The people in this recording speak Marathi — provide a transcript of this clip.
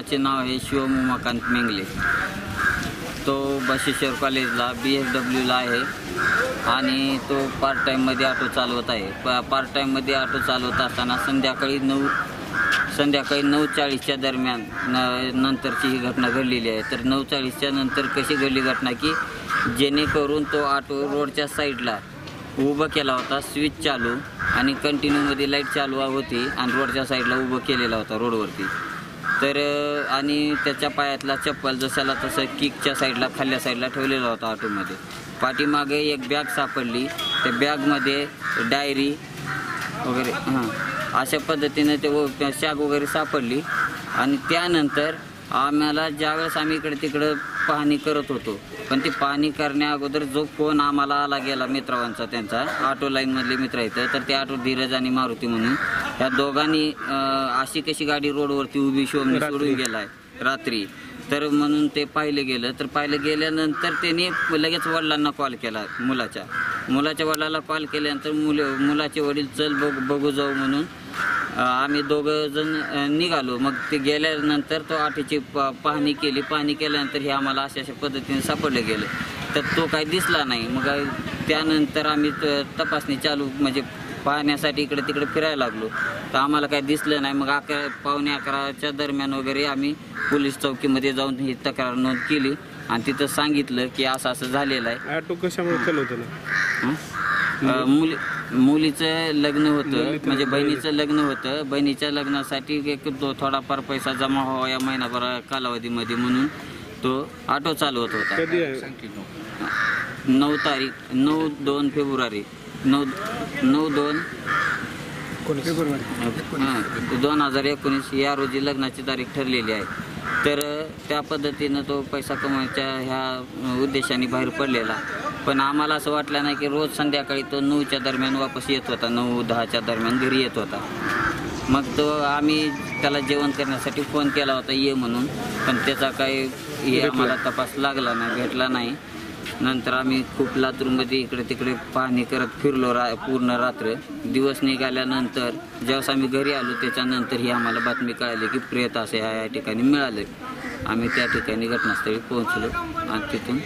मुलाचे नाव आहे शिवम उमाकांत मेंगले. तो बशेश्वर कॉलेजला BSWला आहे आणि तो पार्ट टाईममध्ये ऑटो चालवत आहे. पार्ट टाईममध्ये ऑटो चालवत असताना संध्याकाळी 9:40च्या दरम्यान नंतरची ही घटना घडलेली आहे. तर 9:40च्या नंतर कशी घडली घटना की जेणेकरून तो ऑटो रोडच्या साईडला उभं केला होता, स्विच चालू आणि कंटिन्यूमध्ये लाईट चालू होती आणि रोडच्या साईडला उभं केलेला होता रोडवरती. तर आणि त्याच्या पायातला चप्पल जशाला तसं किकच्या साईडला खाल्ल्या साईडला ठेवलेला होता ऑटोमध्ये. पाठीमागे एक बॅग सापडली, त्या बॅगमध्ये डायरी वगैरे अशा पद्धतीने ते शॅग वगैरे सापडली. आणि त्यानंतर आम्हाला ज्यावेळेस आम्ही इकडे तिकडं पाहणी करत होतो, पण ती पाहणी करण्या अगोदर जो फोन आम्हाला आला गेला मित्रांचा, त्यांचा ऑटो लाईनमधले मित्र आहेत, तर ते ऑटो धीरज आणि मारुती म्हणून ह्या दोघांनी अशी कशी गाडी रोडवरती उभी शोभून सोडून गेला आहे रात्री. तर म्हणून ते पाहिलं गेलं. तर पाहिलं गेल्यानंतर त्याने लगेच वडिलांना कॉल केला. मुलाच्या वडिलाला कॉल केल्यानंतर मुलाचे वडील चल बघू जाऊ म्हणून आम्ही दोघं जण निघालो. मग ते गेल्यानंतर तो ऑटोची पाहणी केली. पाहणी केल्यानंतर हे आम्हाला अशा पद्धतीने सापडलं गेलं. तर तो काही दिसला नाही. मग त्यानंतर आम्ही तपासणी चालू म्हणजे पाहण्यासाठी इकडे तिकडे फिरायला लागलो. तर आम्हाला काही दिसलं नाही. मग 11:15च्या दरम्यान वगैरे आम्ही पोलीस चौकीमध्ये जाऊन ही तक्रार नोंद केली आणि तिथं सांगितलं की असं असं झालेलं आहे. ऑटो कशामुळे चालवतो ना? मुलीचं लग्न होतं, म्हणजे बहिणीचं लग्न होतं. बहिणीच्या लग्नासाठी एक थोडाफार पैसा जमा व्हावा या महिनाभर कालावधीमध्ये म्हणून तो ऑटो चालवत होता. 9 फेब्रुवारी 2019 या रोजी लग्नाची तारीख ठरलेली आहे. तर त्या पद्धतीनं तो पैसा कमवायच्या ह्या उद्देशाने बाहेर पडलेला. पण आम्हाला असं वाटलं नाही की रोज संध्याकाळी तो 9च्या दरम्यान वापस येत होता, 9-10च्या दरम्यान घरी येत होता. मग तो आम्ही त्याला जेवण करण्यासाठी फोन केला होता ये म्हणून, पण त्याचा काही आम्हाला तपास लागला नाही, भेटला नाही. नंतर आम्ही खूप लातूरमध्ये इकडे तिकडे पाहणी करत फिरलो पूर्ण रात्र. दिवस निघाल्यानंतर ज्यावेळेस आम्ही घरी आलो त्याच्यानंतर ही आम्हाला बातमी कळाली की प्रेत असे या ठिकाणी मिळाले. आम्ही त्या ठिकाणी घटनास्थळी पोहोचलो आणि तिथून